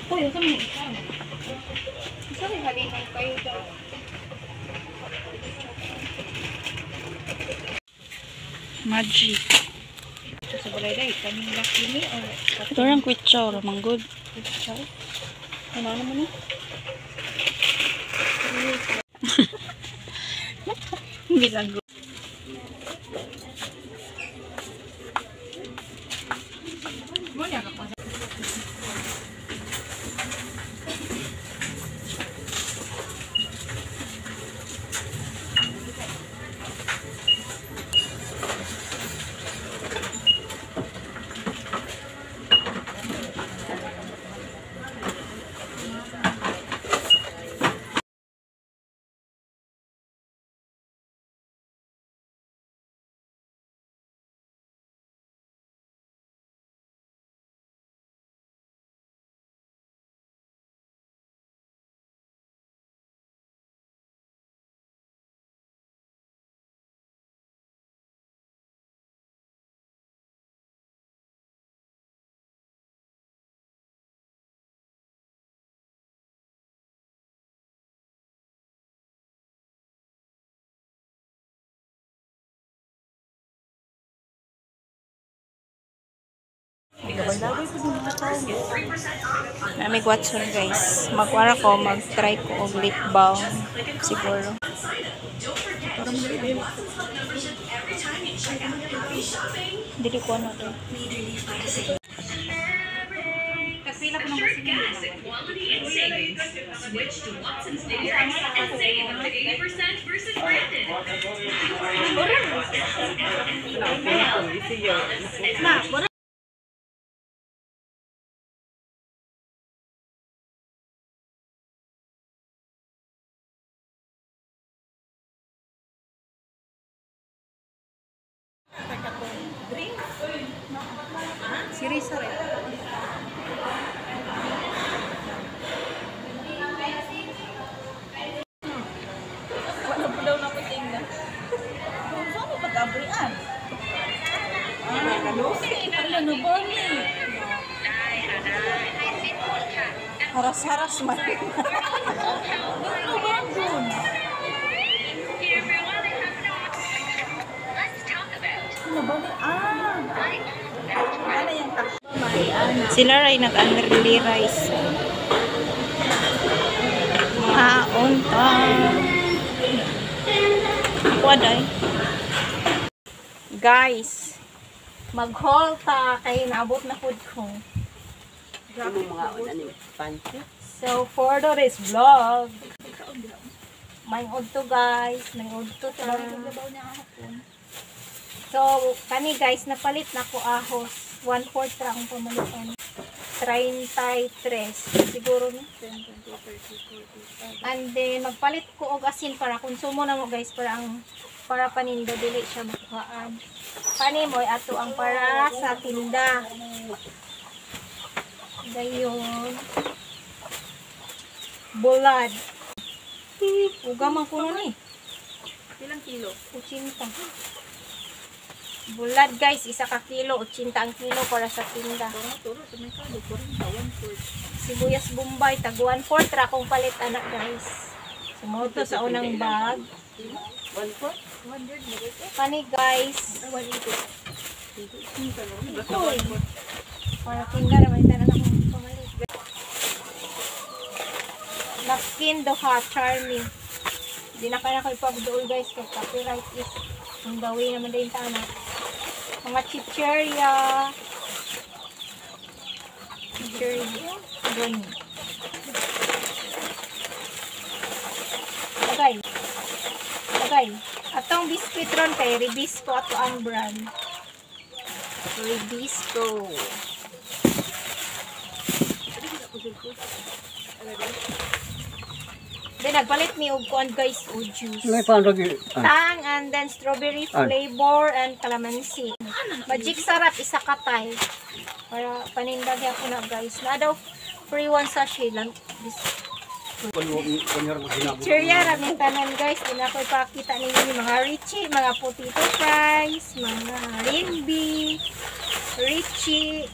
Uy, ito mo ikaw. Ito may halinang kayo daw. Magic. Sa balay day, kaming laki ni or Ito lang quick chow, manggod. chow. Ano naman ni? Bilang good. Mo niya ka pa. May Watson guys. Magwara ko, mag-try ko og lip balm siguro. Dili ko ano to. Kasila ko nang kasi Quality and savings. Switch to Watson's Daily and save up to 80% versus branded. Siri sare. Wala pa daw na ko tingnan. Kung saan mo pag-abrian? Ano na ba ni? Haras-haras man. Ano ba dun? Ano ba ni? Ano yung takbo? Sila ray nag-underly rice. Unta. Waday. Guys, mag-haul ta kay naabot na food ko. So for today's vlog, may udto guys, may udto ta. So kani guys, napalit na ko ahos. 1/4 ra akong pamalitan. 33 siguro no. And then magpalit ko og asin para konsumo na mo guys, para paninda dili siya makuhaan. Pani mo ato ang para sa tinda. Dayon. Bulad. Ugamang kuno ni. Ilang kilo? 80. Bulad guys, 1 ka kilo, 80 ang kilo para sa tinda. Sibuyas Bombay, tag 1/4 ra akong palit anak guys. Sumoto sa unang bag. 1/4? 100. Pani guys. 180. Para tinda naman tanan akong pamalit. Napkin Doha Charming. Di na kaya ko ipagdool guys kay copyright is ang dawi naman din ta anak. Mga chicheria. Gani. Tagay. Atong biscuit ron kay Ribisco ato ang brand. Ribisco. Then nagpalit mi og kuan guys o juice. Tang and then strawberry flavor and calamansi. Magic sarap isa katay. Para paninda niya ko na guys. Na daw free one sachet lang. Chichirya, raming tanan guys. Di na ko ipakita ninyo yung mga Richie, mga potato fries, mga rimbi, Richie.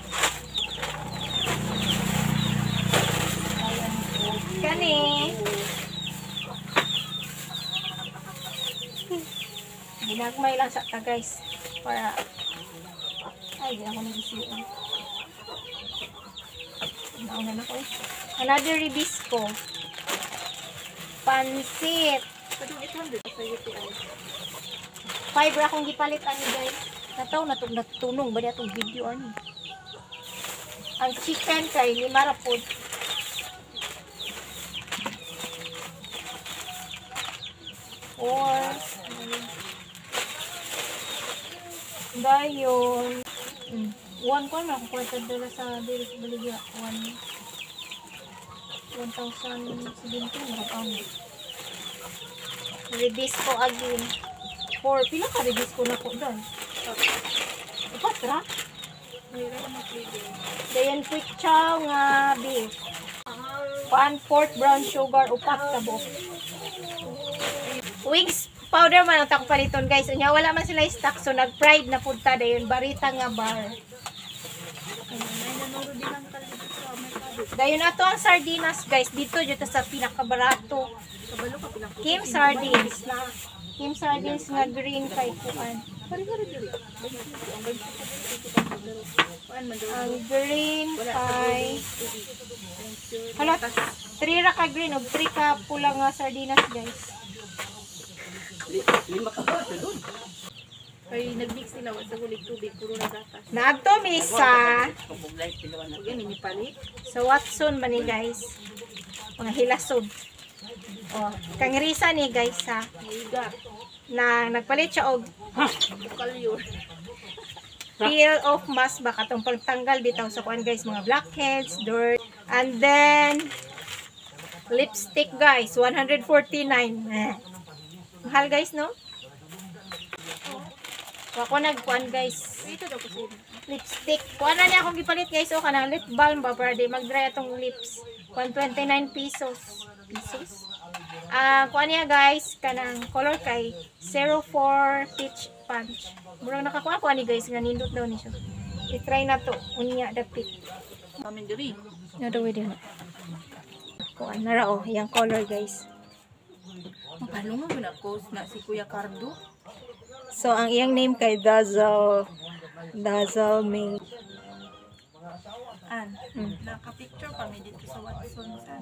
Ayan po. Kani. Ginagmay lang sa ta guys. Para, ay, di ako nag-isiyan. Naunan ako eh. Another ribisco. Pansit. 5 ra akong gipalit ani guys. Nataw na itong natutunong ba niya itong video ani. Ang chicken kay 5 ra po. Or dayon. One ko na kung $4 sa Baligya. 1,017 marapang. Ribisco again. 4. Pila ka ribisco na po doon? 4 ra? Dayan quick chow nga beef. 1/4 brown sugar upat tabo. Wings powder man ang tako paliton guys. Unya wala man sila stock so nag-fried na punta dayon barita nga bar. Dayon na to ang sardinas guys. Dito dito sa pinakabarato. Kim sardines na. Kim sardines nga green kay kuan. Ang green kay hala 3 ra ka green ug 3 ka pula nga sardinas guys. 5 ka ba doon? Kay nag-mix nila sa gulig tubig, puro na gatas. Naagto misa. Huwag yan, inipalit. So Watson man ni guys. Mga hilasod. Oh, kang risa ni guys ha. Higa. Na nagpalit siya og Kalyur. peel of mask ba katong pagtanggal bitaw sa kuan guys mga blackheads, dirt. And then lipstick guys, 149. Mahal guys no? Ako nagkuan guys. Ito daw kasi. Lipstick. Kuha na niya akong gipalit guys. O kanang lip balm ba para di mag-dry atong lips. 129 pesos. Kuha niya guys. Kanang color kay 04 Peach Punch. Murang nakakuha ko ni guys. Nga nindot daw ni siya. I-try na to. Unya dapit. Amin diri. Nadawi din. Kuha na ra o. Yung color guys. Paano mo na post na si Kuya Cardo? So ang iyang name kay Dazzle. Dazzle May. An, naka-picture kami dito sa Watson. San?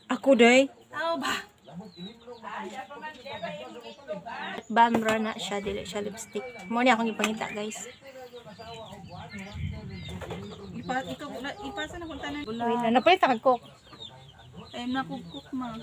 Ako day. Tao ba? Balm na siya, dili siya lipstick. Mo ni akong ipangita guys. Ipasa na kung tanan. Wait, napalit ako cook. Time na kukuk ma.